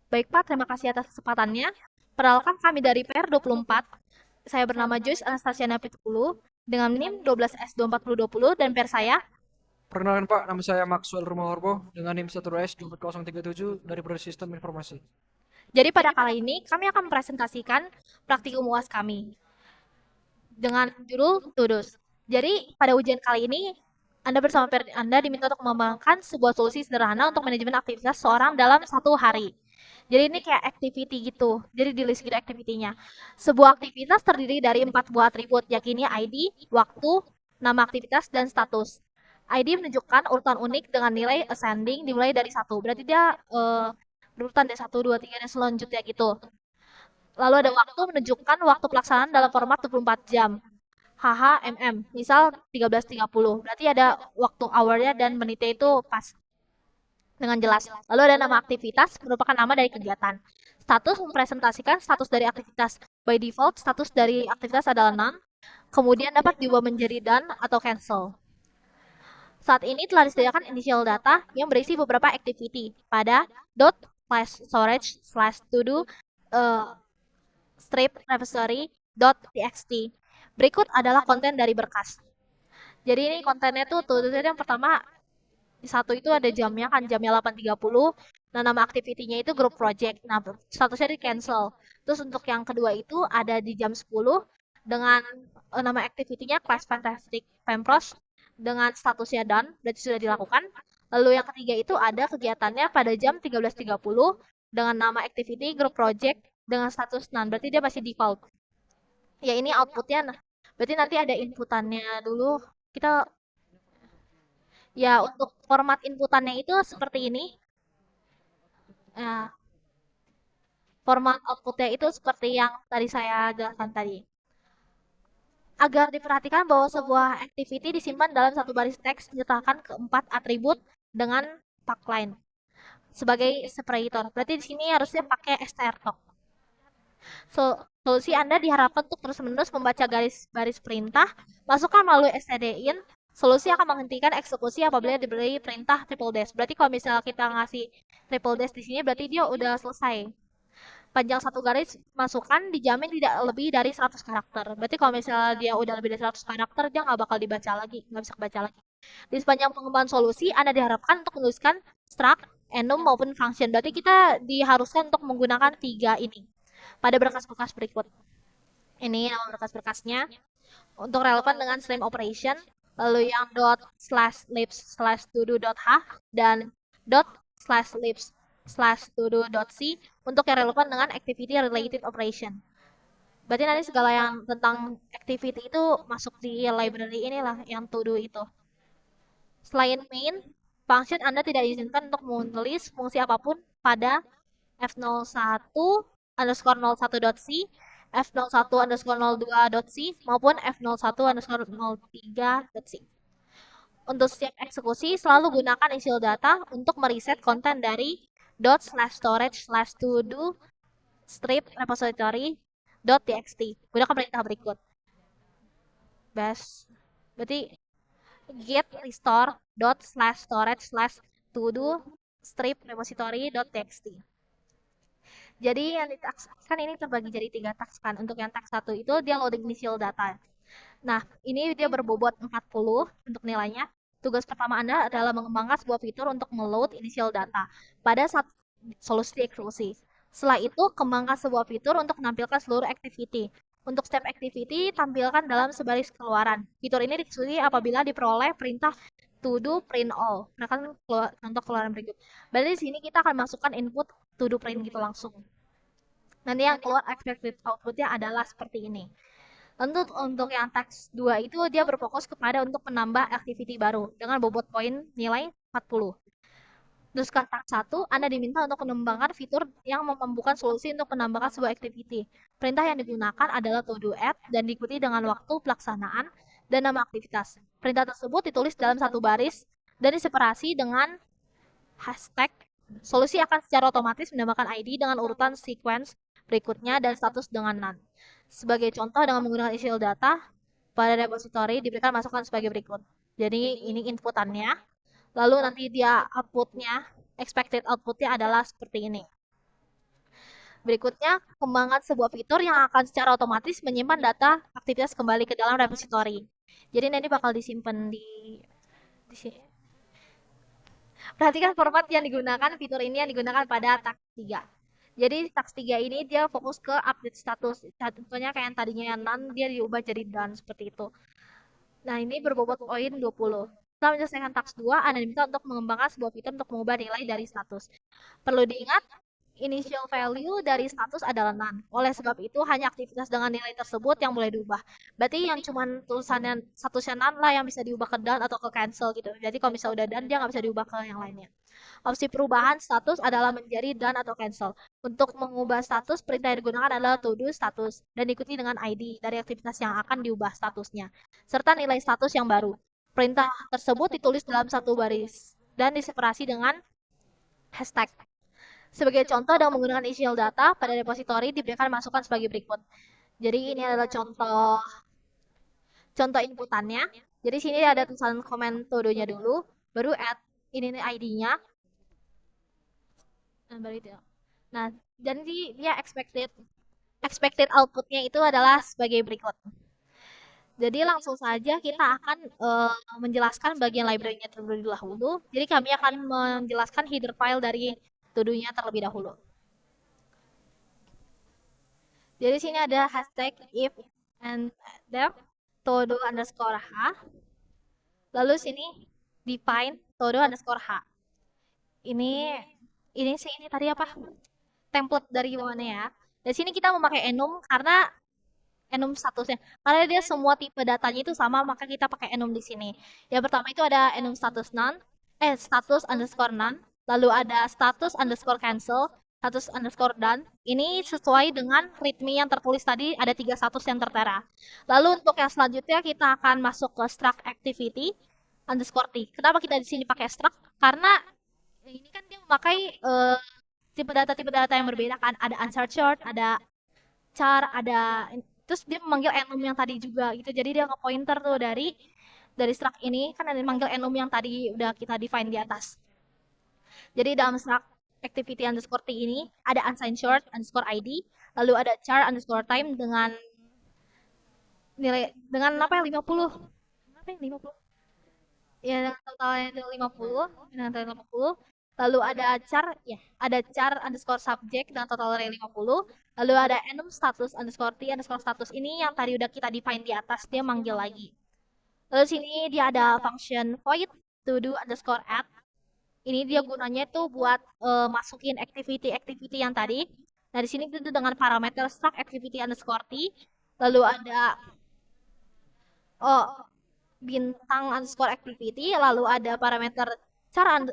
Baik Pak, terima kasih atas kesempatannya. Perkenalkan kami dari PR24. Saya bernama Joyce Anastasia Napitupulu dengan NIM 12S24020 dan PR saya. Perkenalkan Pak, nama saya Maxwell Rumahorbo dengan NIM 1S24037 dari Prodi Sistem Informasi. Jadi pada kali ini kami akan mempresentasikan praktikum UAS kami dengan judul Tudus. Jadi pada ujian kali ini Anda bersama PR Anda diminta untuk mengembangkan sebuah solusi sederhana untuk manajemen aktivitas seorang dalam satu hari. Jadi ini kayak activity gitu. Jadi di list gitu activity-nya. Sebuah aktivitas terdiri dari 4 buah atribut, yakni ID, waktu, nama aktivitas, dan status. ID menunjukkan urutan unik dengan nilai ascending dimulai dari satu. Berarti dia berurutan dari satu, 2, 3, dan selanjutnya gitu. Lalu ada waktu menunjukkan waktu pelaksanaan dalam format 24 jam. HHMM, misal 13.30. Berarti ada waktu hournya dan menitnya itu pas dengan jelas. Lalu ada nama aktivitas, merupakan nama dari kegiatan. Status mempresentasikan status dari aktivitas. By default, status dari aktivitas adalah none. Kemudian dapat diubah menjadi done atau cancel. Saat ini telah disediakan initial data yang berisi beberapa activity pada dot slash storage slash to do strip repository dot txt. Berikut adalah konten dari berkas. Jadi ini kontennya tuh yang pertama di satu itu ada jamnya kan jamnya 8.30. Nah, nama activity-nya itu group project. Nah, statusnya di cancel. Terus untuk yang kedua itu ada di jam 10 dengan nama activity-nya Class Fantastic Pempros dengan statusnya done, berarti sudah dilakukan. Lalu yang ketiga itu ada kegiatannya pada jam 13.30 dengan nama activity group project dengan status none, berarti dia masih default. Ya ini outputnya, nah, berarti nanti ada inputannya dulu. Kita ya untuk format inputannya itu seperti ini. Nah, format outputnya itu seperti yang tadi saya jelaskan tadi. Agar diperhatikan bahwa sebuah activity disimpan dalam satu baris teks menyertakan keempat atribut dengan tagline sebagai separator. Berarti di sini harusnya pakai strtok. Solusi Anda diharapkan untuk terus-menerus membaca garis baris perintah, masukkan melalui stdin. Solusi akan menghentikan eksekusi apabila diberi perintah triple dash. Berarti kalau misalnya kita ngasih triple dash di sini, berarti dia udah selesai. Panjang satu garis masukkan dijamin tidak lebih dari 100 karakter. Berarti kalau misalnya dia udah lebih dari 100 karakter, dia nggak bakal dibaca lagi, nggak bisa kebaca lagi. Di sepanjang pengembangan solusi, Anda diharapkan untuk menuliskan struct, enum, maupun function. Berarti kita diharuskan untuk menggunakan tiga ini pada berkas-berkas berikut. Ini nama berkas-berkasnya untuk relevan dengan stream operation, lalu yang dot slash libs slash todo dot h dan dot slash libs slash todo dot c untuk yang relevan dengan activity related operation. Berarti nanti segala yang tentang activity itu masuk di library inilah yang to do itu. Selain main, function Anda tidak diizinkan untuk menulis fungsi apapun pada f01 underscore 01.c, f01 underscore 02.c, maupun f01 underscore 03.c. Untuk setiap eksekusi, selalu gunakan initial data untuk mereset konten dari dot slash storage slash to do strip repository dot txt. Gunakan perintah berikut. Berarti git restore dot slash storage slash to do strip repository dot txt. Jadi yang ditaks kan ini terbagi jadi 3 taks kan. Untuk yang taks 1 itu dia loading initial data. Nah, ini dia berbobot 40 untuk nilainya. Tugas pertama Anda adalah mengembangkan sebuah fitur untuk meload initial data pada saat solusi eksekusi. Setelah itu, kembangkan sebuah fitur untuk menampilkan seluruh activity. Untuk step activity, tampilkan dalam sebaris keluaran. Fitur ini dikesuai apabila diperoleh perintah to do print all. Nah, kan contoh keluaran berikut. Berarti di sini kita akan masukkan input to do print gitu langsung. Nanti yang keluar expected outputnya adalah seperti ini. Untuk yang teks 2 itu dia berfokus kepada untuk menambah activity baru dengan bobot poin nilai 40. Terus ke teks 1, Anda diminta untuk mengembangkan fitur yang memampukan solusi untuk menambahkan sebuah activity. Perintah yang digunakan adalah to do add dan diikuti dengan waktu pelaksanaan dan nama aktivitas. Perintah tersebut ditulis dalam satu baris dan diseparasi dengan hashtag. Solusi akan secara otomatis menambahkan ID dengan urutan sequence berikutnya dan status dengan none. Sebagai contoh dengan menggunakan initial data, pada repository diberikan masukan sebagai berikut. Jadi ini inputannya, lalu nanti dia outputnya, expected outputnya adalah seperti ini. Berikutnya, kembangan sebuah fitur yang akan secara otomatis menyimpan data aktivitas kembali ke dalam repository. Jadi nanti bakal disimpan di sini. Perhatikan format yang digunakan, fitur ini yang digunakan pada task 3. Jadi task 3 ini dia fokus ke update status. Contohnya kayak yang tadinya yang none, dia diubah jadi done seperti itu. Nah, ini berbobot poin 20. Setelah menyelesaikan task 2, Anda diminta untuk mengembangkan sebuah fitur untuk mengubah nilai dari status. Perlu diingat, initial value dari status adalah none. Oleh sebab itu, hanya aktivitas dengan nilai tersebut yang boleh diubah. Berarti yang cuman tulisannya statusnya none lah yang bisa diubah ke done atau ke cancel gitu. Jadi kalau misalnya udah done, dia nggak bisa diubah ke yang lainnya. Opsi perubahan status adalah menjadi done atau cancel. Untuk mengubah status, perintah yang digunakan adalah to do status dan diikuti dengan ID dari aktivitas yang akan diubah statusnya, serta nilai status yang baru. Perintah tersebut ditulis dalam satu baris dan diseparasi dengan hashtag. Sebagai contoh, dengan menggunakan initial data pada repositori diberikan masukan sebagai berikut. Jadi ini adalah contoh contoh inputannya. Jadi sini ada tulisan komen todo-nya dulu, baru add ini ID-nya, nah baru itu. Nah, jadi dia expected expected outputnya itu adalah sebagai berikut. Jadi langsung saja kita akan menjelaskan bagian library-nya terlebih dahulu. Jadi kami akan menjelaskan header file dari to-do-nya terlebih dahulu. Jadi sini ada hashtag if and def todo underscore h. Lalu sini define todo underscore h. Ini sih ini tadi apa? Template dari mana ya? Di sini kita memakai enum karena enum statusnya. Karena dia semua tipe datanya itu sama, maka kita pakai enum di sini. Yang pertama itu ada enum status none, status underscore none, lalu ada status underscore cancel, status underscore done. Ini sesuai dengan readme yang tertulis tadi, ada 3 status yang tertera. Lalu untuk yang selanjutnya kita akan masuk ke struct activity underscore t. Kenapa kita di sini pakai struct? Karena ini kan dia memakai tipe data yang berbeda kan. Ada unsert short, ada char, ada terus dia memanggil enum yang tadi juga gitu. Jadi dia nge-pointer tuh dari struct ini kan ada manggil enum yang tadi udah kita define di atas. Jadi dalam struct activity underscore t ini ada unsigned short underscore id, lalu ada char underscore time dengan nilai dengan apa ya 50. Apa ya 50? Ya dengan totalnya 50, dengan total 50. Lalu ada char ya, ada char underscore subject dengan total array 50. Lalu ada enum status underscore t underscore status ini yang tadi udah kita define di atas, dia manggil lagi. Lalu sini dia ada function void to do underscore add. Ini dia gunanya tuh buat masukin activity yang tadi. Nah di sini itu dengan parameter struct activity underscore t. Lalu ada oh, bintang underscore activity. Lalu ada parameter char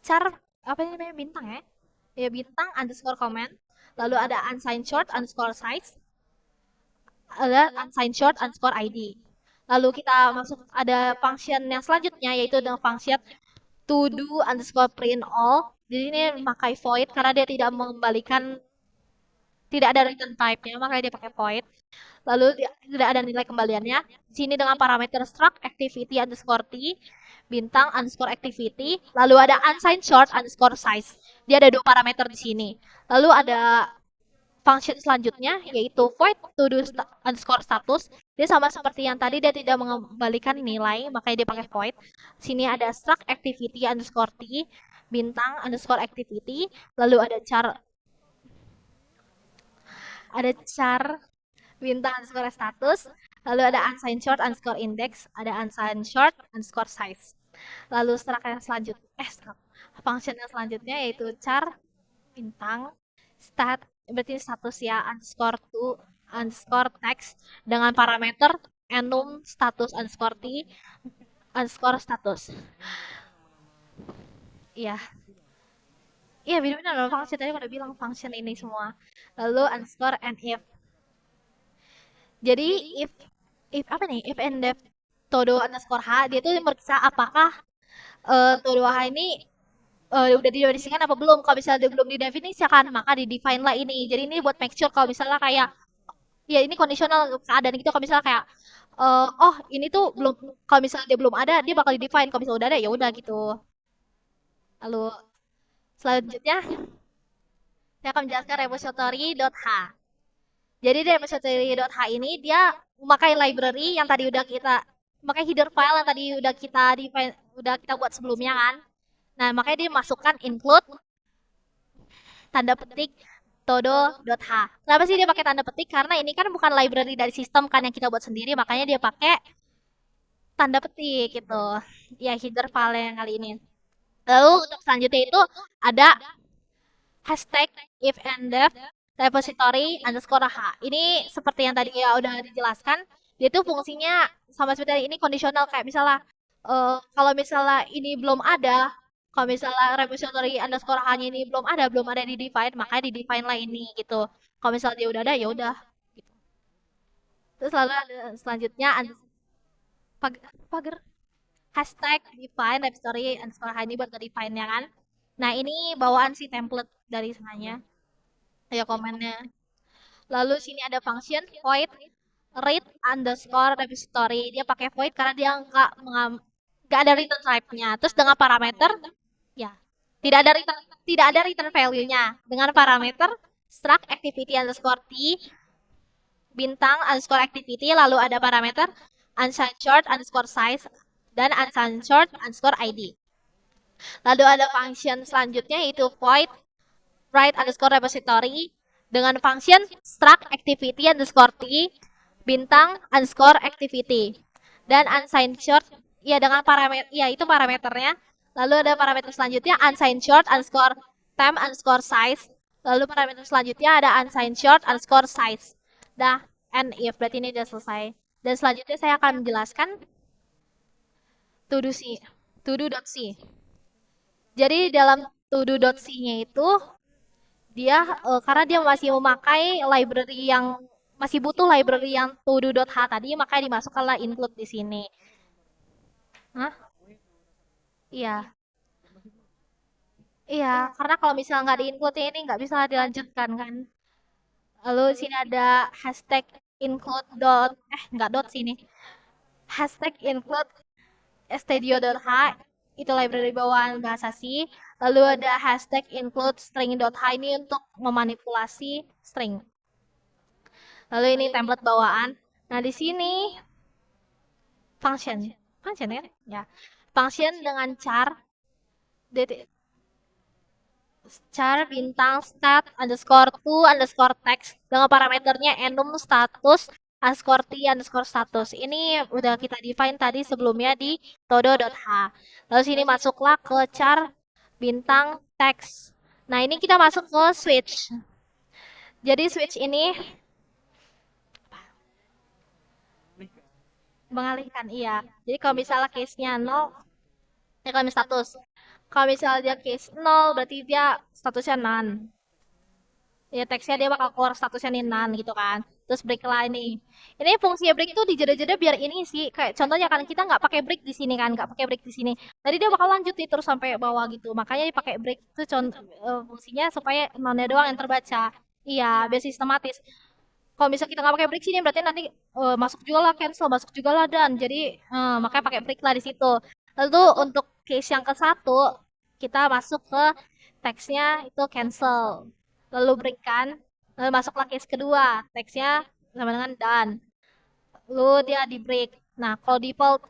char apa ini namanya bintang ya? Ya bintang underscore comment. Lalu ada unsigned short underscore size. Ada unsigned short underscore id. Lalu kita masuk ada function yang selanjutnya yaitu dengan function to do underscore print all. Jadi ini memakai void karena dia tidak mengembalikan, tidak ada return type-nya, makanya dia pakai void. Lalu tidak ada nilai kembaliannya. Di sini dengan parameter struct activity underscore t, bintang underscore activity, lalu ada unsigned short underscore size. Dia ada 2 parameter di sini. Lalu ada function selanjutnya yaitu void to do underscore status. Dia sama seperti yang tadi, dia tidak mengembalikan nilai, makanya dia pakai void. Sini ada struct activity underscore t, bintang underscore activity, lalu ada char bintang underscore status, lalu ada unsigned short underscore index, ada unsigned short underscore size. Lalu struct yang selanjutnya, function yang selanjutnya yaitu char bintang stat, berarti status ya, underscore to underscore text dengan parameter enum status underscore t underscore status. Iya, iya benar-benar loh, function tadi udah bilang function ini semua. Lalu underscore and if. Jadi if apa nih? If and def todo underscore h, dia tuh meriksa apakah todo h ini udah didefinisikan apa belum. Kalau misalnya dia belum didefinisikan, maka di define lah ini. Jadi ini buat make sure kalau misalnya kayak ya ini kondisional keadaan gitu. Kalau misalnya kayak oh ini tuh belum, kalau misalnya dia belum ada, dia bakal di define. Kalau misalnya udah ada ya udah gitu. Lalu Selanjutnya, saya akan menjelaskan repository.h. Jadi di repository.h ini dia memakai library yang tadi udah kita memakai header file yang tadi udah kita buat sebelumnya kan. Nah, makanya dia masukkan include tanda petik todo.h. Kenapa sih dia pakai tanda petik? Karena ini kan bukan library dari sistem kan yang kita buat sendiri, makanya dia pakai tanda petik gitu. Ya, header file yang kali ini. Lalu untuk selanjutnya itu ada hashtag if and def repository underscore h. Ini seperti yang tadi ya udah dijelaskan, dia tuh fungsinya sama seperti ini kondisional kayak misalnya kalau misalnya ini belum ada, kalau misalnya repository underscore h-nya ini belum ada di define, makanya di define lah ini gitu. Kalau misalnya dia udah ada ya udah. Gitu. Terus lalu ada selanjutnya pagar hashtag define repository underscore h ini buat define ya kan. Nah ini bawaan si template dari sananya ya komennya. Lalu sini ada function void read underscore repository. Dia pakai void karena dia nggak ada return type-nya. Terus dengan parameter ya tidak ada return value-nya. Dengan parameter struct activity underscore t bintang underscore activity lalu ada parameter unsigned short underscore size dan unsigned short underscore id. Lalu ada function selanjutnya yaitu void write underscore repository dengan function struct activity underscore t bintang underscore activity dan unsigned short ya dengan parameter ya itu parameternya. Lalu ada parameter selanjutnya unsigned short underscore time underscore size. Lalu parameter selanjutnya ada unsigned short underscore size. Dah, and if berarti ini sudah selesai. Dan selanjutnya saya akan menjelaskan to do.c. Jadi dalam to-do.c-nya itu dia karena dia masih memakai library yang masih butuh library yang to-do.h tadi, makanya dimasukkanlah include di sini. Hah? Iya. Iya, karena kalau misalnya nggak di-include ini nggak bisa dilanjutkan kan. Lalu sini ada hashtag include nggak dot sini. Hashtag include studio.h itu library bawaan bahasa C. Lalu ada hashtag include string.h ini untuk memanipulasi string. Lalu ini template bawaan. Nah, di sini function. Function ya? Ya. Function dengan char bintang stat underscore to underscore text dengan parameternya enum status underscore t underscore status. Ini udah kita define tadi sebelumnya di todo.h. Lalu sini masuklah ke char bintang text. Nah, ini kita masuk ke switch. Jadi switch ini mengalihkan, iya. Jadi kalau misalnya case-nya 0, ya kalau status. Kalau misalnya dia case 0, berarti dia statusnya none. Ya teksnya dia bakal keluar statusnya nih none gitu kan. Terus break lah ini. Ini fungsinya break itu di jeda-jeda biar ini sih. Kayak contohnya kan kita nggak pakai break di sini kan, nggak pakai break di sini. Tadi dia bakal lanjut nih terus sampai bawah gitu. Makanya dipakai break itu fungsinya supaya none doang yang terbaca. Iya, biar sistematis. Kalau misalnya kita nggak pakai break sini berarti nanti masuk juga lah cancel, masuk juga lah dan jadi makanya pakai break lah di situ. Lalu untuk case yang ke satu kita masuk ke teksnya itu cancel, lalu break kan, lalu masuklah case kedua teksnya sama dengan done, lalu dia di break. Nah kalau default,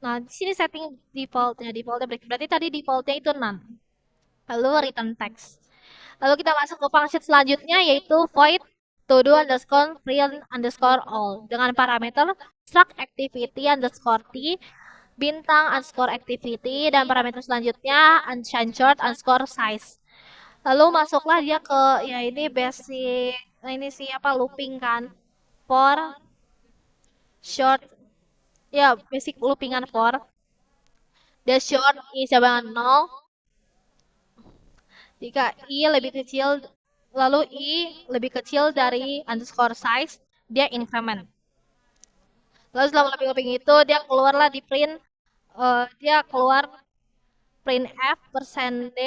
nah di sini setting defaultnya break berarti tadi defaultnya itu none, lalu return text. Lalu kita masuk ke function selanjutnya yaitu void todo underscore print underscore all dengan parameter struct activity underscore t bintang underscore activity dan parameter selanjutnya unsigned short underscore size. Lalu masuklah dia ke ya ini basic, nah ini siapa looping kan for short ya basic loopingan for the short is sama dengan 0 jika i lebih kecil lalu i lebih kecil dari underscore size dia increment. Lalu setelah looping itu dia keluarlah di print dia keluar print f persen d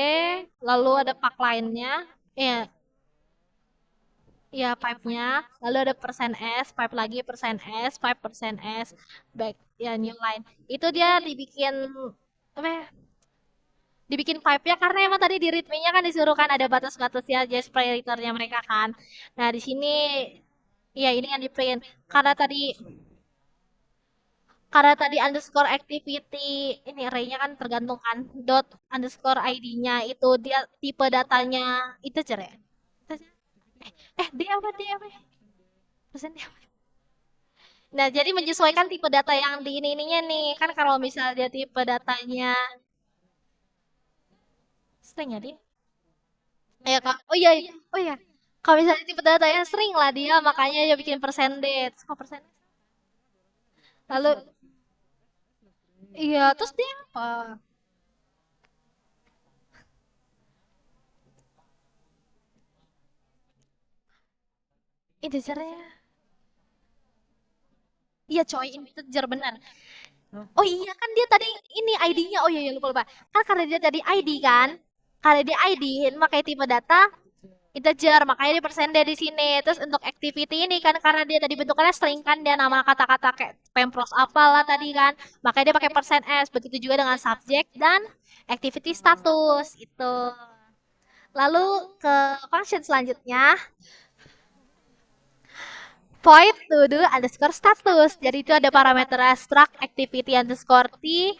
lalu ada pak lainnya ya ya pipe-nya lalu ada persen s pipe lagi persen s pipe persen s back ya new line itu dia dibikin apa ya, dibikin pipe-nya karena emang tadi di readme-nya kan disuruh kan ada batas-batasnya just prioritornya mereka kan. Nah, di sini ya ini yang di print karena tadi underscore activity ini array-nya kan tergantung kan dot underscore ID-nya itu dia tipe datanya itu cerai. Dia apa dia apa? Persen dia apa? Nah, jadi menyesuaikan tipe data yang di ininya nih. Kan kalau misalnya tipe datanya string ya dia. Ya Kak. Oh iya, iya. Oh iya. Kalau misalnya tipe datanya string lah dia, makanya dia bikin percentage. Kok percentage? Lalu iya, terus dia apa? Integernya. Iya coy, integer benar. Oh iya kan dia tadi ini ID-nya. Oh iya, iya lupa lupa. Kan karena dia tadi ID kan. Karena dia ID, makanya tipe data integer, makanya dia persenda di sini. Terus untuk activity ini kan karena dia tadi bentukannya string kan dia nama kata-kata kayak pempros apalah tadi kan. Makanya dia pakai persen %s. Begitu juga dengan subject dan activity status itu. Lalu ke function selanjutnya void to do underscore status. Jadi itu ada parameter struct activity underscore t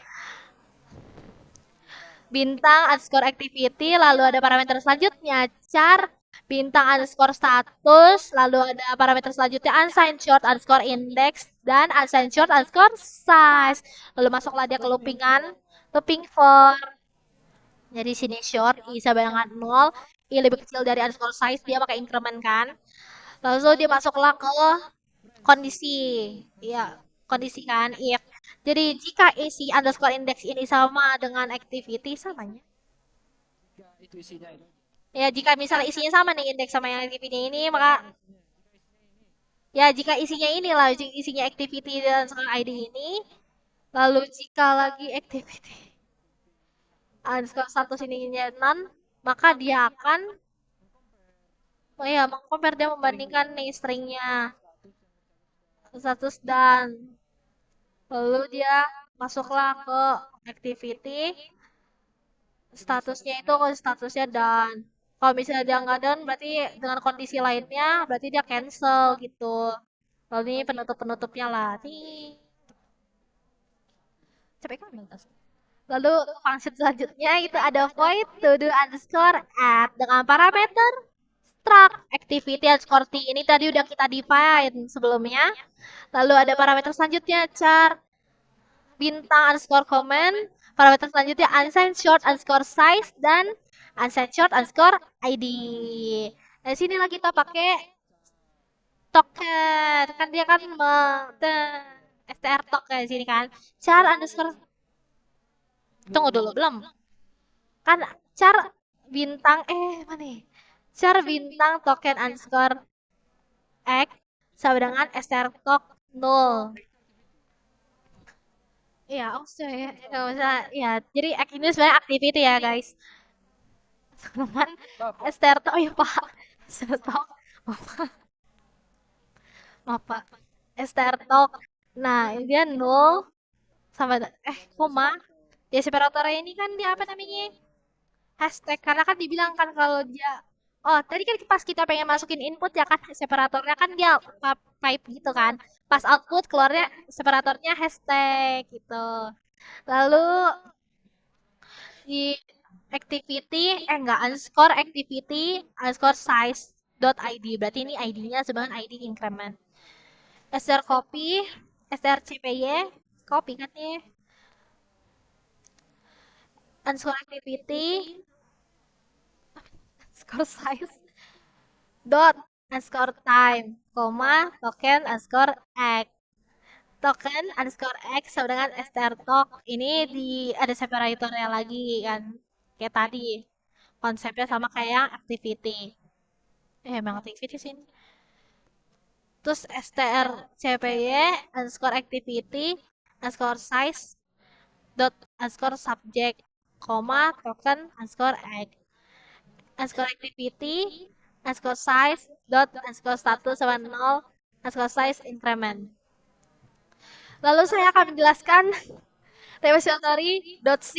bintang underscore activity, lalu ada parameter selanjutnya char bintang underscore status, lalu ada parameter selanjutnya unsigned short underscore index dan unsigned short underscore size. Lalu masuklah dia ke looping for. Jadi sini short i sama dengan 0, i lebih kecil dari underscore size dia pakai increment kan. Lalu dia masuklah ke kondisi. Ya, kondisi kan if. Jadi jika isi underscore index ini sama dengan activity samanya. Itu isinya itu. Ya, jika misalnya isinya sama nih indeks sama yang activity ini, maka ya jika isinya inilah isinya activity dan sekarang ID ini, lalu jika lagi activity underscore status ini none, maka dia akan oh ya mengcompare dia membandingkan nih stringnya status dan lalu dia masuklah ke activity statusnya itu statusnya dan kalau misalnya dia nggak down berarti dengan kondisi lainnya berarti dia cancel gitu. Lalu ini penutup-penutupnya lah. Nih, capek kan mentas. Lalu function selanjutnya itu ada void to do underscore add dengan parameter struct activity underscore t. Ini tadi udah kita define sebelumnya. Lalu ada parameter selanjutnya char bintang underscore comment. Parameter selanjutnya unsigned short underscore size dan unsigned short underscore ID. Nah, sini lah kita pakai token. Kan dia kan str token di sini kan. Char underscore tunggu dulu belum. Kan char bintang mana nih? Char bintang token underscore x sama dengan str tok 0. Iya, oh ya, nggak usah. Ya, jadi ini sebenarnya activity ya guys. Teman str tok, oh ya pak. Str tok, maaf pak. Str tok. Nah, dia 0 sama koma. Ya separatornya ini kan dia apa namanya? Hashtag karena kan dibilang kan kalau dia oh tadi kan pas kita pengen masukin input ya kan separatornya kan dia pipe gitu kan pas output keluarnya separatornya hashtag gitu lalu di activity enggak underscore activity underscore size dot id berarti ini id-nya sebagai id increment str copy str cpy copy kan nih underscore activity underscore size dot underscore time, koma token underscore x. Token underscore x sama dengan strtok. Ini di ada separatornya lagi kan. Kayak tadi. Konsepnya sama kayak yang activity. Emang activity sih. Terus strcpy underscore activity underscore size dot underscore subject, koma token underscore x. Underscore activity underscore size dot underscore status sama 0 underscore size increment. Lalu saya akan menjelaskan repository.c.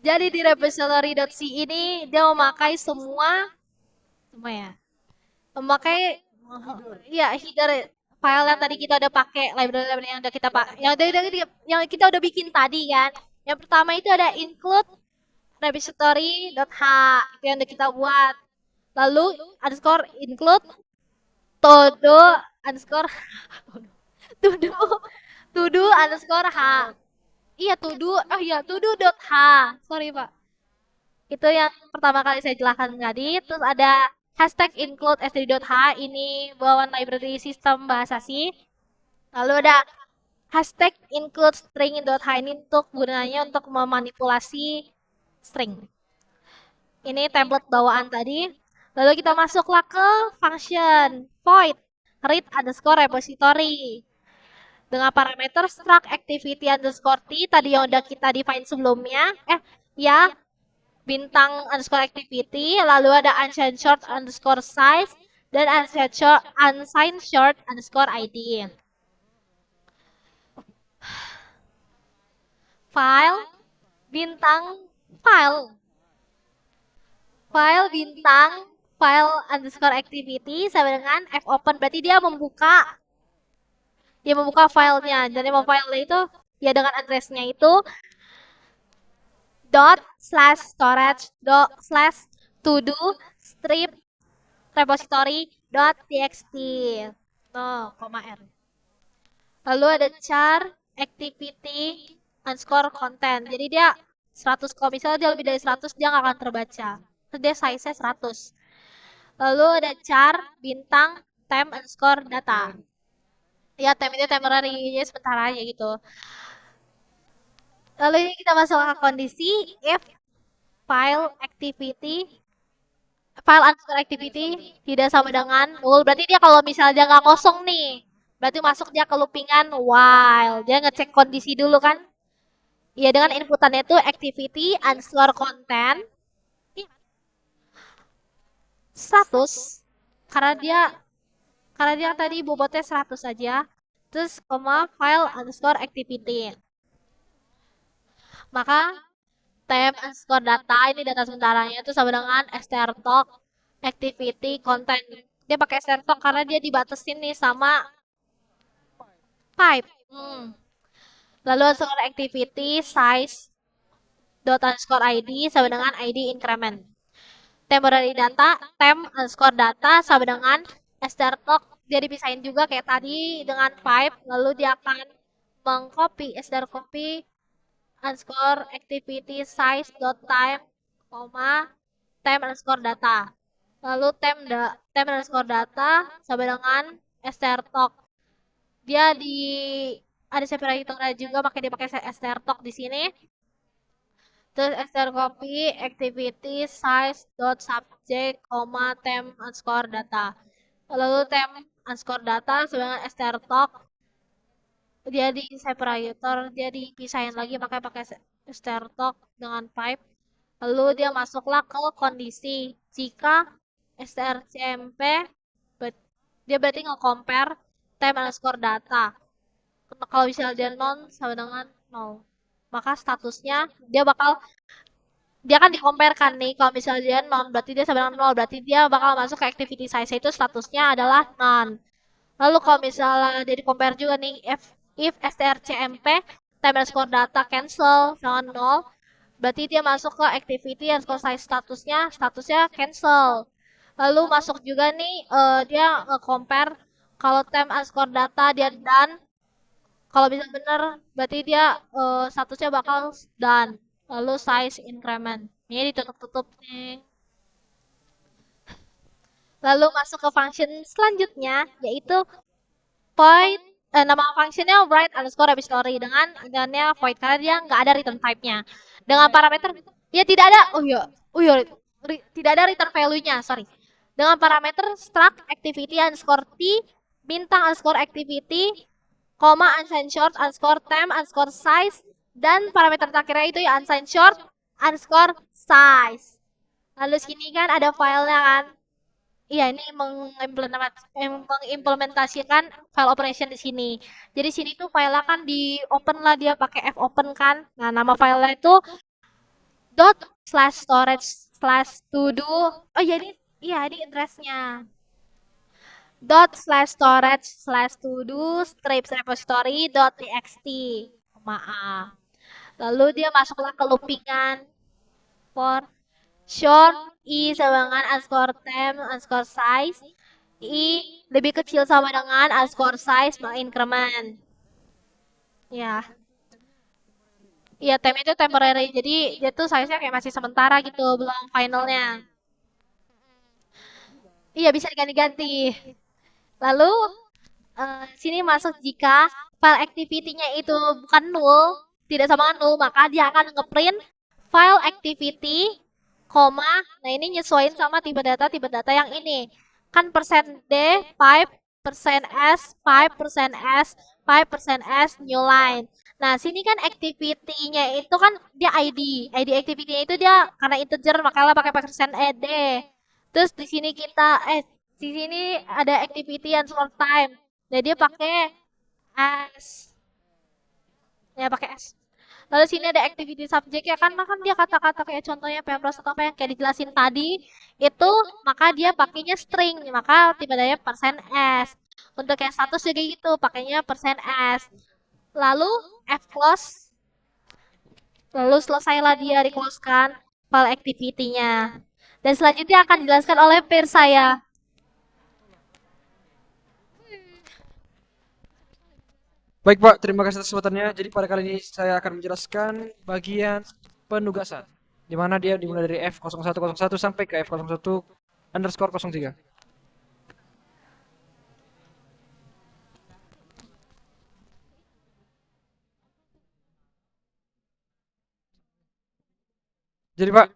Jadi di repository.c ini dia memakai semua ya. Memakai ya header file yang tadi kita udah pakai, library yang udah kita pak yang kita udah bikin tadi kan. Yang pertama itu ada include repository.h itu yang udah kita buat. Lalu underscore include todo underscore todo todo underscore h. Iya todo, oh iya todo.h. Sorry Pak. Itu yang pertama kali saya jelaskan tadi. Terus ada hashtag include std.h ini bawaan library sistem bahasa C. Lalu ada hashtag include string.h ini untuk gunanya untuk memanipulasi string. Ini template bawaan tadi. Lalu kita masuklah ke function void read underscore repository dengan parameter struct activity underscore t tadi yang udah kita define sebelumnya. Ya, bintang underscore activity, lalu ada unsigned short underscore size, dan unsigned short underscore id. File, bintang, file. File, bintang, file underscore activity, sama dengan fopen, berarti dia membuka filenya. Dan yang file itu, ya dengan addressnya itu, dot slash storage dot slash to do strip repository dot txt koma r. Lalu ada char activity underscore content. Jadi dia 100, kalau misalnya dia lebih dari 100 dia nggak akan terbaca. Terus dia size-nya 100. Lalu ada char bintang temp underscore data. Ya temp itu temporary, ya sebentar aja gitu. Lalu ini kita masuk ke kondisi if file underscore activity tidak sama dengan null. Berarti dia kalau misalnya dia nggak kosong nih, berarti masuk dia ke loopingan while. Dia ngecek kondisi dulu kan. Ya dengan inputannya itu activity underscore content 100 karena dia tadi bobotnya 100 saja. Terus koma file underscore activity. Maka temp underscore data ini data sementaranya itu sama dengan strtalk activity content. Dia pakai strtalk karena dia dibatasin nih sama pipe. Lalu underscore activity size dot underscore id sama dengan id increment. Temporary data temp underscore data sama dengan strtalk, dia dipisahin juga kayak tadi dengan pipe. Lalu dia akan mengcopy strcopy underscore activity size dot time koma temp underscore data. Lalu temp underscore data sama dengan strtalk. Dia ada separator juga, makanya dia pakai strtalk di sini. Terus strcopy activity size dot subject temp underscore data. Lalu temp underscore data sama dengan strtalk, dia di separator, dia dipisahin lagi pakai strtalk dengan pipe. Lalu dia masuklah ke kondisi jika strcmp dia berarti nge-compare temp underscore data. Kalau misalnya dia non sama dengan 0, maka statusnya dia kan di-compare kan nih. Kalau misalnya dia non berarti dia sama dengan 0, berarti dia bakal masuk ke activity size itu statusnya adalah non. Lalu kalau misalnya dia di-compare juga nih if strcmp time underscore data cancel dengan 0, berarti dia masuk ke activity underscore size statusnya cancel. Lalu masuk juga nih dia nge-compare kalau time underscore data dia done. Kalau bisa bener berarti dia statusnya bakal done. Lalu size increment. Ini ditutup-tutup nih. Lalu masuk ke function selanjutnya yaitu void nama functionnya write underscore repository dengan intinya void karena dia nggak ada return type-nya. Dengan parameter ya tidak ada tidak ada return value-nya, sorry. Dengan parameter struct activity underscore t bintang underscore activity unsigned short underscore temp underscore size dan parameter terakhirnya itu ya unsigned short underscore size. Lalu sini kan ada filenya kan. Iya, ini mengimplementasikan file operation di sini. Jadi sini tuh filenya kan di open lah, dia pakai fopen kan. Nah, nama filenya itu dot slash storage slash to do. Oh ya ini, iya ini addressnya. Dot slash storage slash to do strips repository dot txt. Maaf. Lalu dia masuklah ke loopingan for short i sama dengan underscore temp underscore size, i lebih kecil sama dengan underscore size increment. Ya, iya temp itu temporary. Jadi dia tuh size-nya kayak masih sementara gitu, belum finalnya. Iya bisa diganti-ganti. Lalu sini masuk jika file activity-nya itu bukan null, tidak sama dengan null, maka dia akan ngeprint file activity, koma, nah ini nyesuaiin sama tipe data yang ini. Kan persen %d, pipe, persen %s, pipe, persen %s, pipe, persen %s, new line. Nah, sini kan activity-nya itu kan dia ID. ID activity-nya itu dia karena integer makanya pakai persen %ed. Terus di sini di sini ada activity and short time. Jadi dia pakai S. Ya pakai S. Lalu sini ada activity subject ya karena kan dia kata-kata kayak contohnya pempros atau apa yang kayak dijelasin tadi itu maka dia pakainya string maka tiba daya persen %s. Untuk yang status juga gitu pakainya persen %s. Lalu F close. Lalu selesailah dia di-closekan file activity-nya. Dan selanjutnya akan dijelaskan oleh peer saya. Baik Pak, terima kasih atas kesempatannya. Jadi pada kali ini saya akan menjelaskan bagian penugasan. Di mana dia dimulai dari F0101 sampai ke F01_03. Jadi Pak,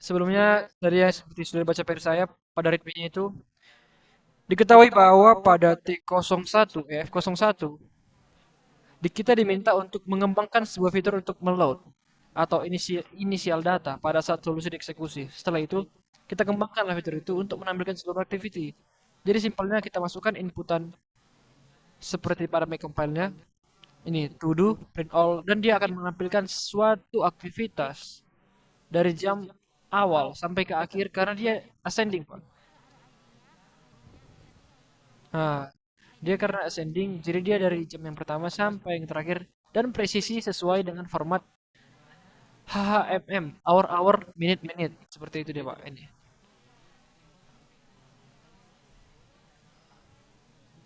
sebelumnya tadi ya seperti sudah baca PR saya pada readme-nya itu diketahui bahwa pada F01 kita diminta untuk mengembangkan sebuah fitur untuk meload atau inisial data pada saat solusi dieksekusi. Setelah itu, kita kembangkanlah fitur itu untuk menampilkan seluruh activity. Jadi simpelnya kita masukkan inputan seperti pada make compile-nya. Ini to do, print all, dan dia akan menampilkan suatu aktivitas dari jam awal sampai ke akhir karena dia ascending, Pak. Nah, dia karena ascending, jadi dia dari jam yang pertama sampai yang terakhir dan presisi sesuai dengan format HHMM, hour, minute. Seperti itu dia, Pak. Ini.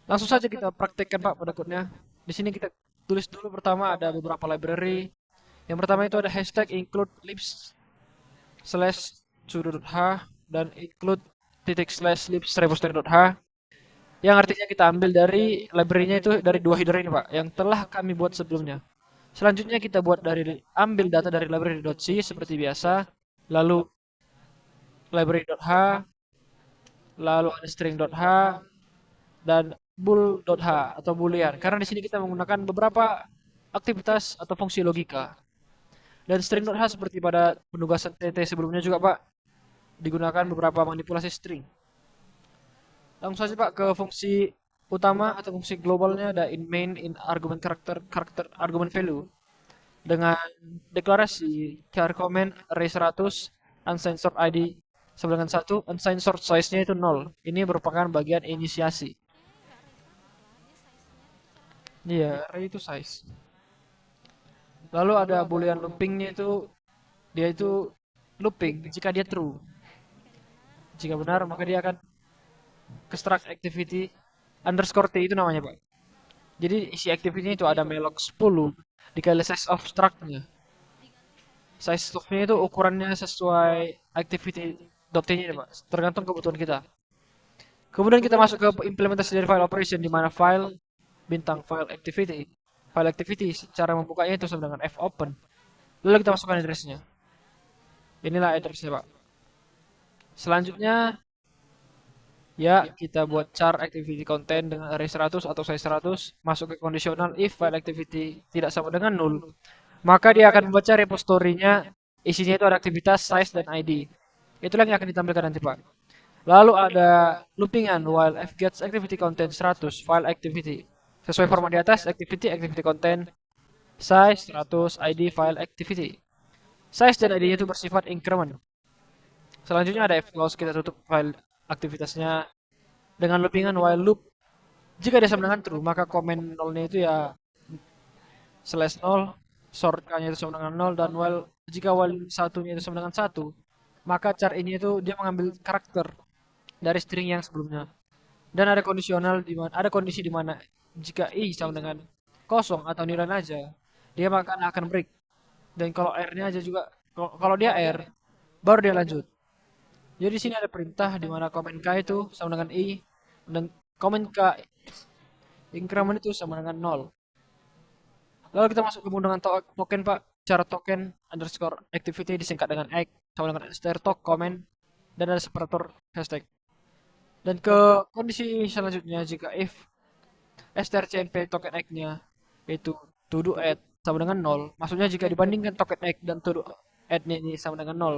Langsung saja kita praktekkan, Pak, pada code-nya. Di sini kita tulis dulu pertama ada beberapa library. Yang pertama itu ada hashtag include libs slash to.h dan include titik slash libs repository.h yang artinya kita ambil dari library-nya itu dari dua header ini Pak yang telah kami buat sebelumnya. Selanjutnya kita buat ambil data dari library.c seperti biasa, lalu library.h, lalu ada string.h dan bool.h atau boolean. Karena di sini kita menggunakan beberapa aktivitas atau fungsi logika. Dan string.h seperti pada penugasan TT sebelumnya juga Pak, digunakan beberapa manipulasi string. Langsung saja Pak ke fungsi utama atau fungsi globalnya ada in main in argument karakter argument value dengan deklarasi char comment array 100 uncensored id sama dengan 1 uncensored size-nya itu 0. Ini merupakan bagian inisiasi. Iya, array itu size. Lalu ada boolean looping-nya itu dia itu looping jika dia true. Jika benar maka dia akan ke struct activity underscore t itu namanya Pak. Jadi isi activity itu ada malloc 10 dikali size of struct-nya. Size of-nya itu ukurannya sesuai activity.t-nya Pak, tergantung kebutuhan kita. Kemudian kita masuk ke implementasi dari file operation di mana file bintang file activity. File activity cara membukanya itu sama dengan fopen. Lalu kita masukkan address-nya. Inilah address-nya Pak. Selanjutnya ya, kita buat char activity content dengan array 100 atau size 100, masuk ke conditional if file activity tidak sama dengan 0, maka dia akan membaca repository-nya, isinya itu ada aktivitas, size, dan ID. Itulah yang akan ditampilkan nanti Pak. Lalu ada loopingan while f gets activity content 100, file activity. Sesuai format di atas, activity content, size 100, ID, file activity. Size dan ID-nya itu bersifat increment. Selanjutnya ada if clause, kita tutup file aktivitasnya dengan loopingan while loop. Jika dia sama dengan true, maka komen nolnya itu ya slash nol, short k-nya itu sama dengan nol, dan while jika while satunya itu sama dengan satu, maka char ini itu dia mengambil karakter dari string yang sebelumnya. Dan ada kondisional di mana ada kondisi di mana jika i sama dengan kosong atau nilai aja, dia akan break. Dan kalau r-nya aja juga, kalau dia r, baru dia lanjut. Jadi di sini ada perintah di mana komen k itu sama dengan i dan komen k increment itu sama dengan nol. Lalu kita masuk ke penggunaan token Pak. Cara token underscore activity disingkat dengan X sama dengan str token comment dan ada separator hashtag. Dan ke kondisi selanjutnya jika if strcmp token X-nya itu to do add sama dengan nol, maksudnya jika dibandingkan token X dan to do add-nya ini sama dengan nol,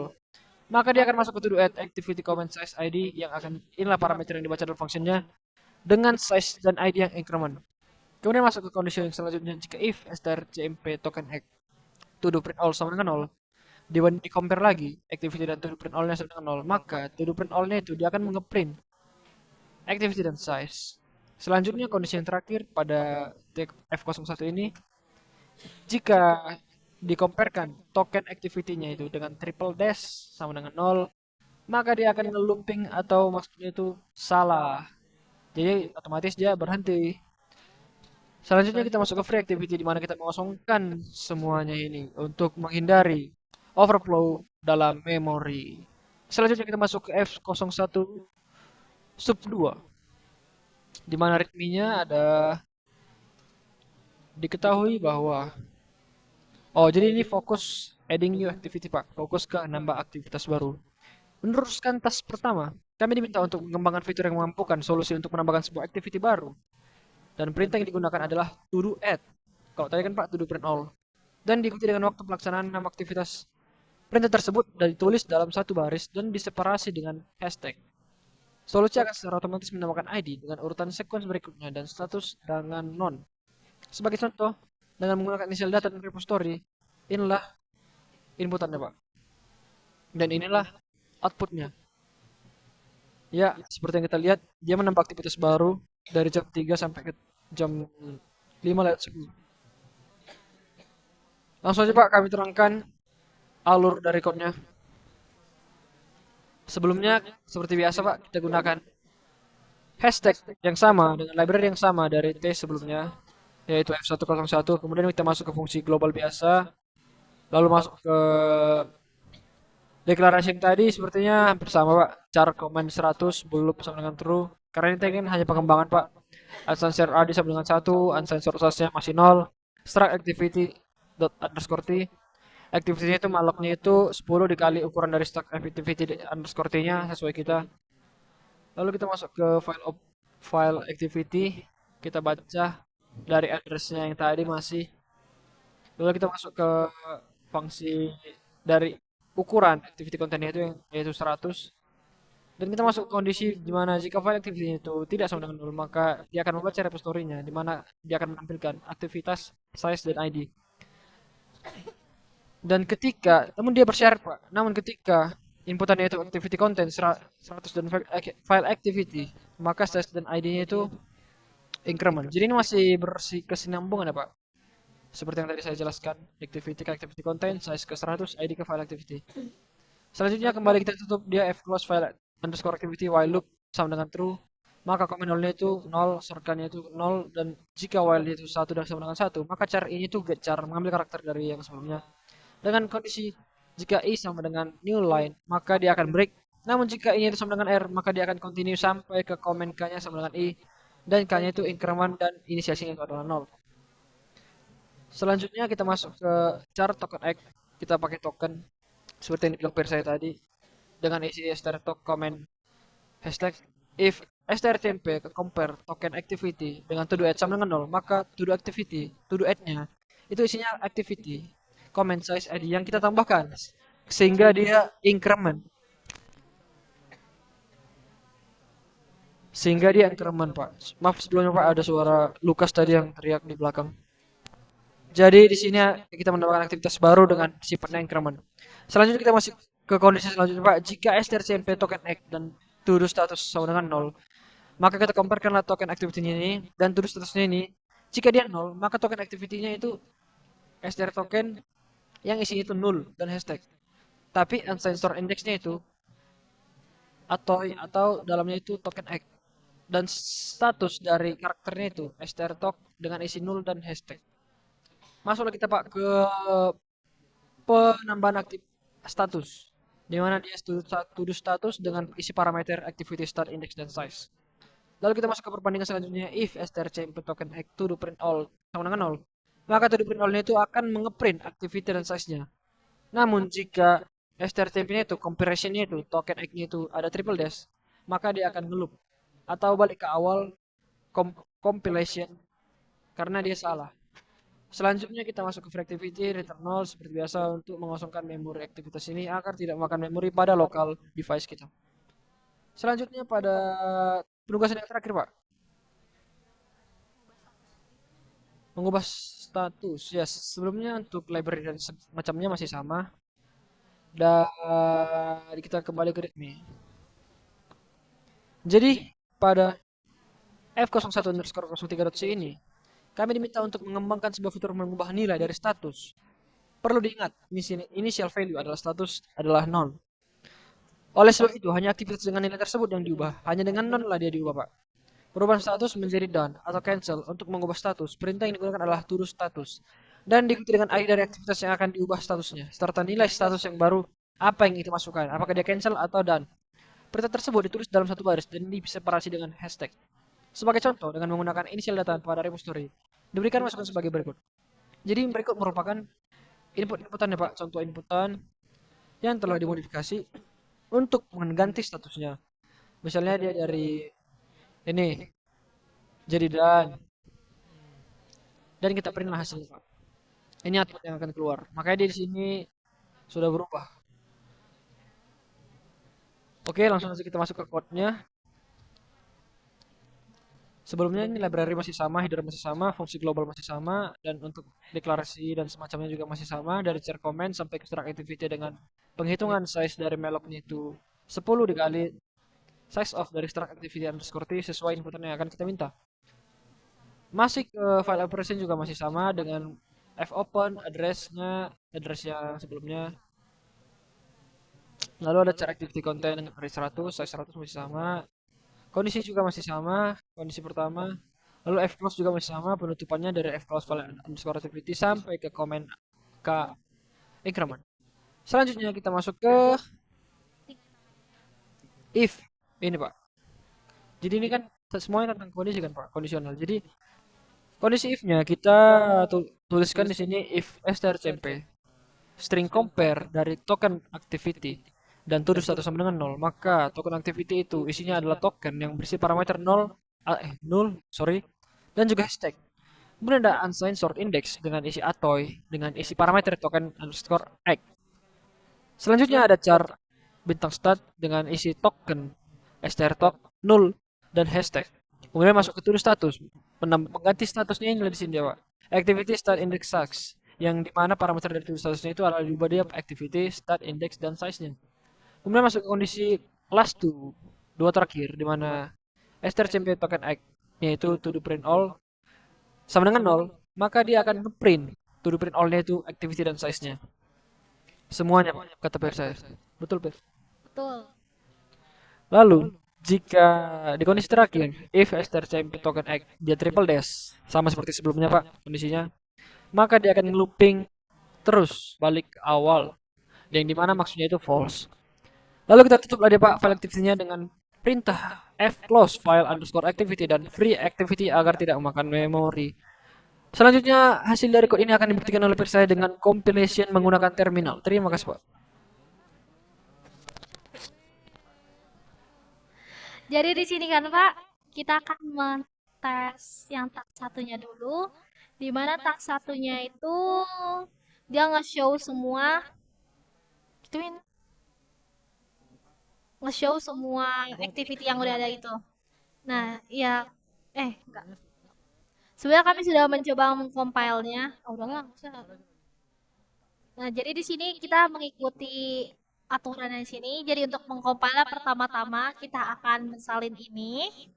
maka dia akan masuk ke to do add activity comment size ID yang akan inilah parameter yang dibaca dalam fungsinya dengan size dan ID yang increment. Kemudian masuk ke kondisi yang selanjutnya jika if strcmp token X to do print all sama dengan nol, di compare lagi activity dan to do print all-nya sama dengan nol, maka to do print all-nya itu dia akan mengeprint activity dan size. Selanjutnya kondisi yang terakhir pada F01 ini, jika dikomparekan token activity-nya itu dengan triple dash sama dengan nol, maka dia akan nge-looping atau maksudnya itu salah. Jadi otomatis dia berhenti. Selanjutnya kita masuk ke free activity di mana kita mengosongkan semuanya ini untuk menghindari overflow dalam memori. Selanjutnya kita masuk ke F01 sub 2 di mana readme-nya ada diketahui bahwa jadi ini fokus adding new activity Pak, fokus ke nambah aktivitas baru. Meneruskan task pertama, kami diminta untuk mengembangkan fitur yang memampukan solusi untuk menambahkan sebuah activity baru. Dan perintah yang digunakan adalah to do add. Kalau tadi kan Pak to do print all. Dan diikuti dengan waktu pelaksanaan 6 aktivitas. Perintah tersebut ditulis dalam satu baris dan diseparasi dengan hashtag. Solusi akan secara otomatis menambahkan ID dengan urutan sequence berikutnya dan status dengan non. Sebagai contoh, dengan menggunakan initial data dan repository, inilah inputannya Pak. Dan inilah outputnya. Ya, seperti yang kita lihat, dia menambah aktivitas baru dari jam 3 sampai ke jam 5:10. Langsung aja Pak, kami terangkan alur dari code-nya. Sebelumnya, seperti biasa Pak, kita gunakan hashtag yang sama dengan library yang sama dari T sebelumnya, yaitu F101. Kemudian kita masuk ke fungsi global biasa, lalu masuk ke deklarasi yang tadi sepertinya hampir sama Pak. Char command 100 belum sama dengan true. Karena ini kan hanya pengembangan Pak. Uncensored AD sama dengan 1, uncensored source-nya masih 0. Struct activity dot underscore t. Activity-nya itu malloc-nya itu 10 dikali ukuran dari struct activity underscore t-nya sesuai kita. Lalu kita masuk ke file activity. Kita baca dari address-nya yang tadi masih. Lalu kita masuk ke fungsi dari ukuran activity content itu yaitu 100. Dan kita masuk ke kondisi di mana jika file activity itu tidak sama dengan 0, maka dia akan membaca repository-nya di mana dia akan menampilkan aktivitas, size, dan ID. Dan namun dia bersyarat Pak, namun ketika inputannya itu activity content 100 dan file activity, maka size dan ID-nya itu increment. Jadi ini masih berkesinambungan ya Pak. Seperti yang tadi saya jelaskan, activity ke activity content, size ke 100, ID ke file activity. Selanjutnya kembali kita tutup dia f close file underscore activity while loop sama dengan true, maka komen nolnya itu 0, shortcut-nya itu 0, dan jika while itu 1 dan sama dengan 1, maka char ini itu get char, mengambil karakter dari yang sebelumnya. Dengan kondisi jika i sama dengan new line, maka dia akan break. Namun jika i itu sama dengan r, maka dia akan continue sampai ke komen k-nya sama dengan i, dan k-nya itu increment dan inisiasinya itu adalah 0. Selanjutnya kita masuk ke char token X, kita pakai token seperti yang dibilang saya tadi dengan isi str token comment hashtag if strcmp ke compare token activity dengan to do add sama dengan 0, maka to do add-nya itu isinya activity comment size id yang kita tambahkan sehingga dia increment Pak. Maaf sebelumnya Pak, ada suara Lukas tadi yang teriak di belakang. Jadi di sini kita menambahkan aktivitas baru dengan sifatnya increment. Selanjutnya kita masih ke kondisi selanjutnya Pak. Jika strcmp token X dan to do status sama dengan nol, maka kita comparekanlah token activity-nya ini dan to do statusnya ini. Jika dia nol, maka token activity-nya itu str token yang isinya itu null dan hashtag. Tapi unsigned store index-nya itu atau dalamnya itu token X dan status dari karakternya itu str tok dengan isi null dan hashtag. Masuklah kita Pak ke penambahan aktif status di mana dia to do status dengan isi parameter activity start index dan size. Lalu kita masuk ke perbandingan selanjutnya if strcmp token x to do print all sama dengan 0, maka to do print all-nya itu akan mengeprint activity dan size-nya. Namun jika strcmp-nya itu comparison-nya itu token x-nya itu ada triple dash, maka dia akan ngeloop atau balik ke awal compilation karena dia salah. Selanjutnya kita masuk ke free activity return null seperti biasa untuk mengosongkan memori aktivitas ini agar tidak makan memori pada lokal device kita. Selanjutnya pada penugasan yang terakhir Pak, mengubah status. Ya, sebelumnya untuk library dan macamnya masih sama. Dan kita kembali ke readme. Jadi pada f01_03.c ini, kami diminta untuk mengembangkan sebuah fitur mengubah nilai dari status. Perlu diingat, initial value adalah status adalah nol. Oleh sebab itu, hanya aktivitas dengan nilai tersebut yang diubah. Hanya dengan nol lah dia diubah, Pak. Perubahan status menjadi done atau cancel. Untuk mengubah status, perintah yang digunakan adalah to do status. Dan diikuti dengan ID dari aktivitas yang akan diubah statusnya. Serta nilai status yang baru, apa yang itu masukkan. Apakah dia cancel atau done. Perintah tersebut ditulis dalam satu baris dan diseparasi dengan hashtag. Sebagai contoh, dengan menggunakan initial data pada repository, diberikan masukan sebagai berikut. Jadi berikut merupakan inputan ya Pak, contoh inputan yang telah dimodifikasi untuk mengganti statusnya. Misalnya dia dari ini jadi dan kita print hasilnya Pak. Ini output yang akan keluar. Makanya dia di sini sudah berubah. Oke, langsung saja kita masuk ke code-nya. Sebelumnya ini library masih sama, header masih sama, fungsi global masih sama, dan untuk deklarasi dan semacamnya juga masih sama, dari share comment sampai ke struct activity dengan penghitungan size dari mallocnya itu 10 dikali size of dari struct activity underscore t sesuai inputan yang akan kita minta. Masih ke file operation juga masih sama dengan fopen, address yang sebelumnya. Lalu ada char activity content dengan array 100, size 100 masih sama. Kondisi juga masih sama, kondisi pertama. Lalu fclose juga masih sama, penutupannya dari fclose file underscore activity sampai ke comment k increment. Selanjutnya kita masuk ke if ini Pak. Jadi ini kan semuanya tentang kondisi kan Pak, kondisional. Jadi kondisi if-nya kita tuliskan di sini if strcmp string compare dari token activity dan to do status sama dengan 0, maka token activity itu isinya adalah token yang berisi parameter 0, sorry, dan juga hashtag. Kemudian ada unsigned sort index dengan isi atoy dengan isi parameter token underscore x. Selanjutnya ada char bintang stat dengan isi token strtok 0 dan hashtag. Kemudian masuk ke to do status, mengganti statusnya ini di sini Pak. Activity start index sucks yang dimana parameter dari to do statusnya itu adalah diubah dia activity start index dan size-nya. Kemudian masuk ke kondisi last to dua terakhir di mana strcmp token x yaitu to do print all sama dengan 0, maka dia akan ngeprint to do print all-nya itu activity dan size-nya. Semuanya Pak, kata Per saya. Betul Per. Betul. Lalu jika di kondisi terakhir if strcmp token x dia triple dash sama seperti sebelumnya Pak kondisinya, maka dia akan looping terus balik ke awal yang dimana maksudnya itu false. Lalu kita tutuplah dia Pak file activity-nya dengan perintah fclose file underscore activity dan free activity agar tidak memakan memori. Selanjutnya hasil dari code ini akan dibuktikan oleh saya dengan compilation menggunakan terminal. Terima kasih Pak. Jadi di sini kan Pak, kita akan mentes yang tak satunya dulu, di mana tak satunya itu dia nge-show semua, gituin, nge-show semua activity yang udah ada itu. Nah, ya, enggak. Sebenarnya kami sudah mencoba mengcompile-nya. Oh, udahlah, nggak usah. Nah, jadi di sini kita mengikuti aturan di sini. Jadi untuk mengcompile pertama-tama kita akan mensalin ini.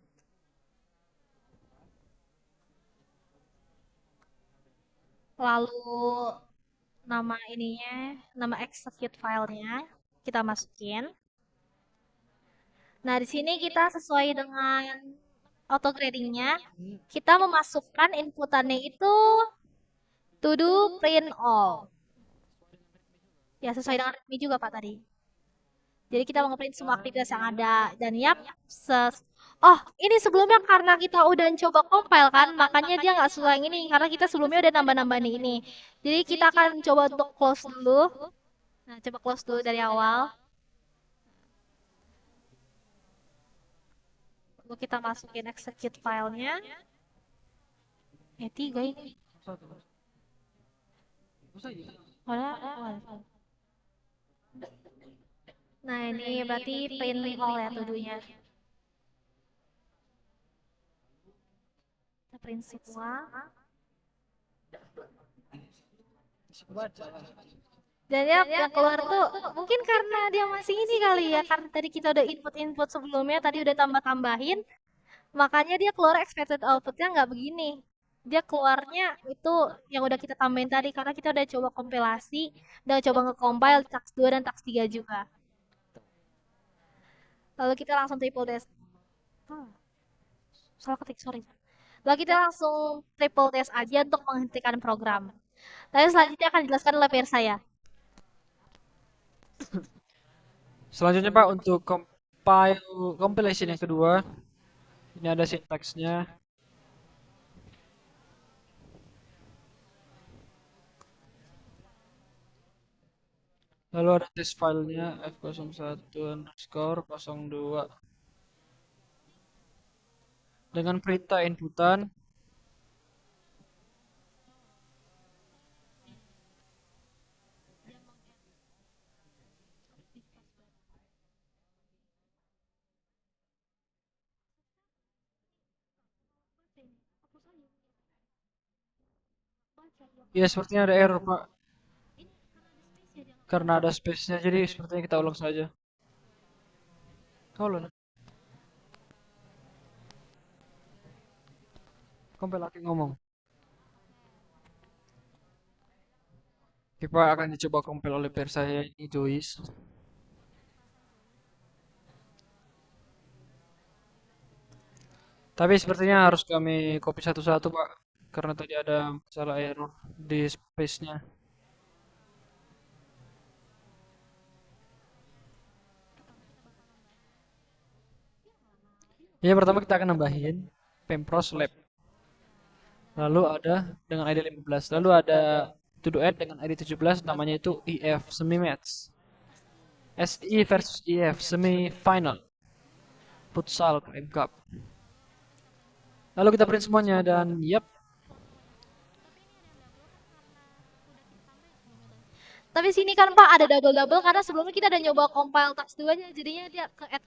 Lalu nama ininya, nama execute filenya kita masukin. Nah, di sini kita sesuai dengan auto gradingnya, kita memasukkan inputannya itu to do print all. Ya, sesuai dengan readme juga Pak tadi. Jadi kita mau ngeprint semua aktivitas yang ada dan yap, oh ini sebelumnya karena kita udah coba compile kan, makanya dia nggak sesuai yang ini karena kita sebelumnya udah nambah-nambah ini. Jadi kita akan coba untuk close dulu. Nah, coba close dulu dari awal. Lalu kita masukin execute filenya. Tiga ini. Wadah. Nah, ini berarti print all ya tuduhnya. Kita print semua. Dan ya yang keluar tuh mungkin karena dia masih ini kali ya, karena tadi kita udah input-input sebelumnya, tadi udah tambah-tambahin, makanya dia keluar expected outputnya nggak begini. Dia keluarnya itu yang udah kita tambahin tadi, karena kita udah coba kompilasi, udah coba nge-compile tax 2 dan tax 3 juga. Lalu kita langsung triple dash. Salah ketik, sorry. Lalu kita langsung triple dash aja untuk menghentikan program. Lalu selanjutnya akan dijelaskan oleh peer saya. Selanjutnya Pak untuk compilation yang kedua, ini ada sintaksnya. Lalu ada test filenya f01_02 dengan perintah inputan. Ya sepertinya ada error Pak, karena ada space-nya, jadi sepertinya kita ulang saja. Kalau compile lagi ngomong. Kita akan dicoba compile oleh peer saya ini Joyce. Tapi sepertinya harus kami copy satu-satu Pak, karena tadi ada masalah error di space-nya. Ya pertama kita akan nambahin Pempros Lab. Lalu ada dengan ID 15. Lalu ada to do add dengan ID 17, namanya itu EF semi match. SI versus EF semi final. Futsal KM Cup. Lalu kita print semuanya dan yap. Tapi sini kan Pak ada double-double karena sebelumnya kita udah nyoba compile tax 2-nya, jadinya dia ke add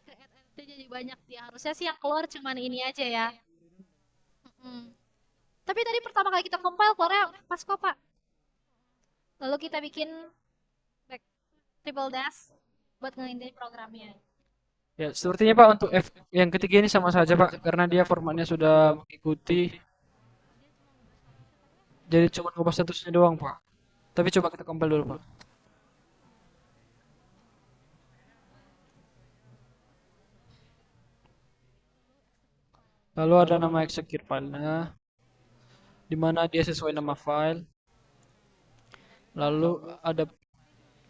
jadi banyak dia. Harusnya sih yang keluar cuman ini aja ya. Tapi tadi pertama kali kita compile keluarnya pas kok Pak. Lalu kita bikin back triple dash buat ngelindahin programnya. Ya, sepertinya Pak untuk F yang ketiga ini sama saja Pak, karena dia formatnya sudah mengikuti. Jadi cuma ngubah statusnya doang Pak. Tapi coba kita compile dulu Pak. Lalu ada nama execute filenya, di mana dia sesuai nama file. Lalu ada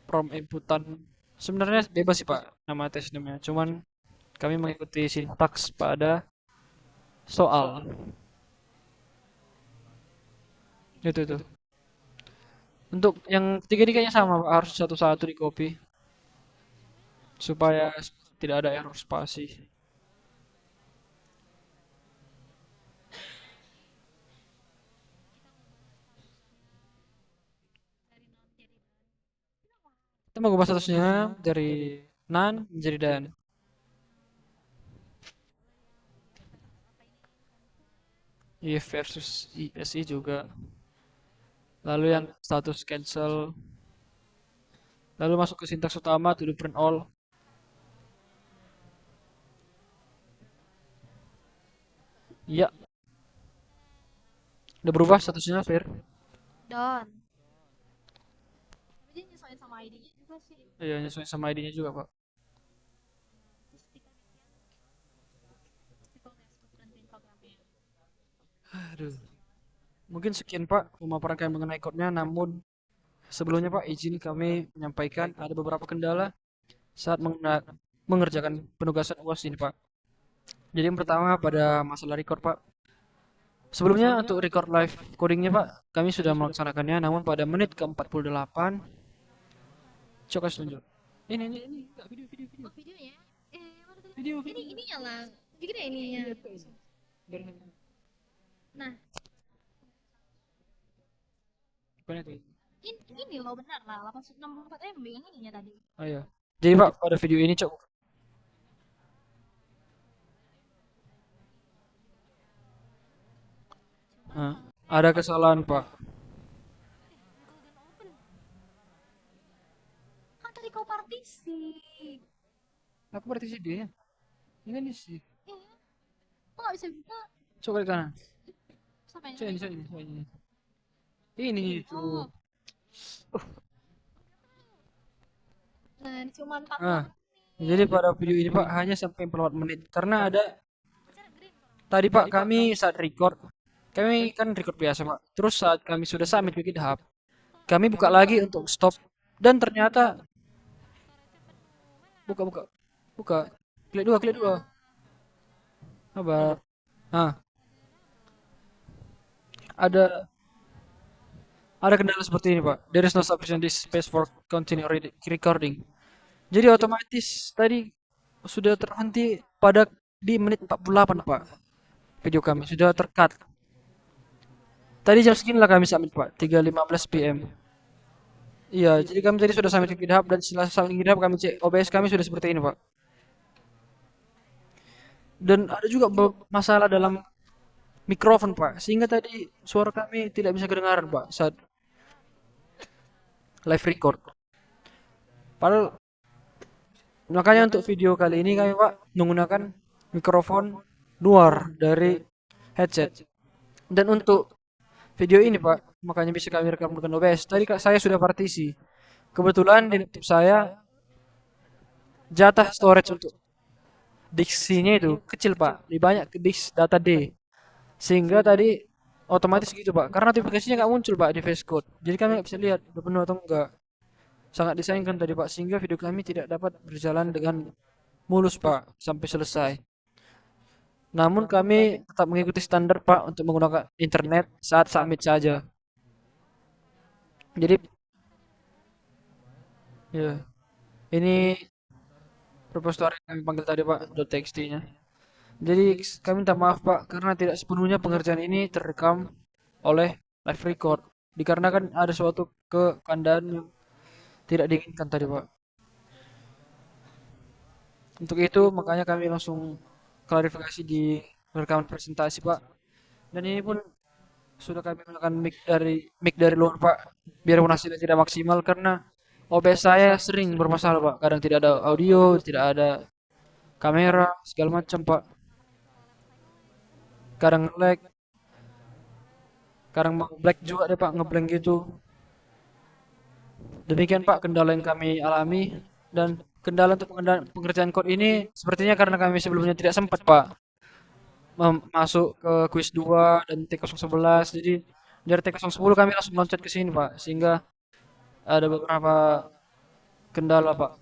prompt inputan. Sebenarnya bebas sih Pak nama test namanya. Cuman kami mengikuti sintaks pada soal. Itu. Untuk yang ketiga ini kayaknya sama Pak. Harus satu-satu di copy supaya tidak ada error spasi. Kita mengubah statusnya dari none menjadi done. if versus SI juga. Lalu yang status cancel. Lalu masuk ke sintaks utama to the print all. Iya, udah berubah statusnya Fir. Done. Tapi dia nyesuaiin sama ID-nya juga sih. Iya, nyesuaiin sama ID-nya juga, Pak. Terus people desktop printing programnya. Aduh. Mungkin sekian Pak pemaparan kami mengenai code-nya, namun sebelumnya Pak izin kami menyampaikan ada beberapa kendala saat mengerjakan penugasan UAS ini Pak. Jadi yang pertama pada masalah record Pak. Sebelumnya untuk record live codingnya Pak, kami sudah melaksanakannya, namun pada menit ke-48, coba tunjuk. Ini, enggak, video. Oh, videonya? Mana tadi? Video, Ini video. ininya lah. Bikin ya ininya. Nah, Bukan itu. ini loh benar lah. 864 MB yang ininya tadi. Oh iya. Jadi Pak pada video ini coba. Nah, ada kesalahan Pak. Golden open. Kan tadi kau partisi. Aku berarti dia. Ini kan isi. Iya. Kok nggak bisa buka? Coba ke kanan. Sampai Coba ini, coba ini, coba ini. Ini itu. Oh. Nah, ini cuma 4 Ah, jadi pada video ini Pak hanya sampai 4 menit karena ada tadi Pak kami saat record kami kan record biasa Pak. Terus saat kami sudah submit ke GitHub, kami buka lagi untuk stop dan ternyata buka buka buka klik dua. Sabar. Ah, ada ada kendala seperti ini Pak. There is no sufficient disk space for continue recording. Jadi otomatis tadi sudah terhenti pada di menit 48 Pak. Video kami sudah tercut. Tadi jam segini lah kami submit Pak, 3.15 PM. Iya, jadi kami tadi sudah submit ke GitHub dan setelah submit ke GitHub kami cek OBS kami sudah seperti ini Pak. Dan ada juga masalah dalam mikrofon Pak, sehingga tadi suara kami tidak bisa kedengaran Pak saat live record. Padahal makanya untuk video kali ini kami Pak menggunakan mikrofon luar dari headset. Dan untuk video ini Pak, makanya bisa kami rekam dengan OBS. Tadi saya sudah partisi. Kebetulan di laptop saya jatah storage untuk diksinya itu kecil Pak, lebih banyak ke disk data D. Sehingga tadi otomatis gitu Pak, karena notifikasinya nggak muncul Pak di face code. Jadi kami nggak bisa lihat udah penuh atau enggak. Sangat disayangkan tadi Pak, sehingga video kami tidak dapat berjalan dengan mulus Pak sampai selesai. Namun kami tetap mengikuti standar Pak untuk menggunakan internet saat submit saja. Jadi ya, ini repository yang kami panggil tadi Pak .txt-nya. Jadi kami minta maaf Pak karena tidak sepenuhnya pengerjaan ini terekam oleh live record. Dikarenakan ada suatu kekandaan yang tidak diinginkan tadi Pak. Untuk itu makanya kami langsung klarifikasi di rekaman presentasi Pak. Dan ini pun sudah kami menggunakan mic dari luar Pak. Biarpun hasilnya tidak maksimal karena OBS saya sering bermasalah Pak. Kadang tidak ada audio, tidak ada kamera, segala macam Pak. Kadang lag, kadang black juga deh Pak, ngeblank gitu. Demikian Pak kendala yang kami alami dan kendala untuk pengerjaan code ini sepertinya karena kami sebelumnya tidak sempat Pak masuk ke quiz 2 dan T011. Jadi dari T010 kami langsung loncat ke sini Pak sehingga ada beberapa kendala Pak.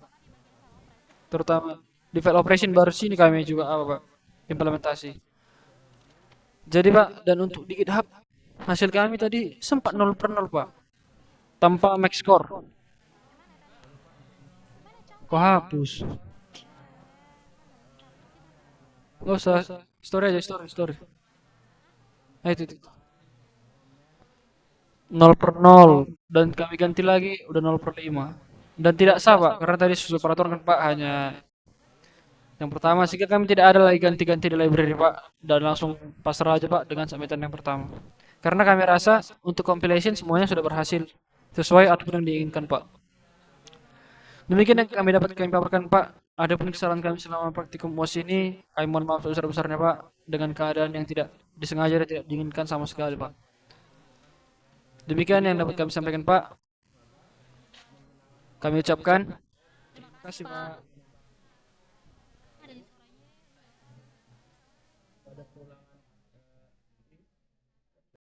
Terutama di file operation baru sini kami juga apa Pak implementasi. Jadi Pak dan untuk di GitHub hasil kami tadi sempat 0/0 Pak tanpa max score. Kok hapus? Nggak usah, story aja, story. Nah, itu. 0/0 dan kami ganti lagi udah 0/5 dan tidak sah Pak karena tadi sesuai peraturan kan Pak hanya Yang pertama sih kami tidak ada lagi ganti-ganti di library Pak, dan langsung pasrah aja Pak dengan submitan yang pertama. Karena kami rasa untuk compilation semuanya sudah berhasil sesuai output yang diinginkan Pak. Demikian yang kami paparkan Pak. Adapun kesalahan kami selama praktikum MOS ini, kami mohon maaf sebesar-besarnya Pak dengan keadaan yang tidak disengaja dan tidak diinginkan sama sekali Pak. Demikian yang dapat kami sampaikan Pak. Kami ucapkan terima kasih Pak. Pak. Ada suaranya.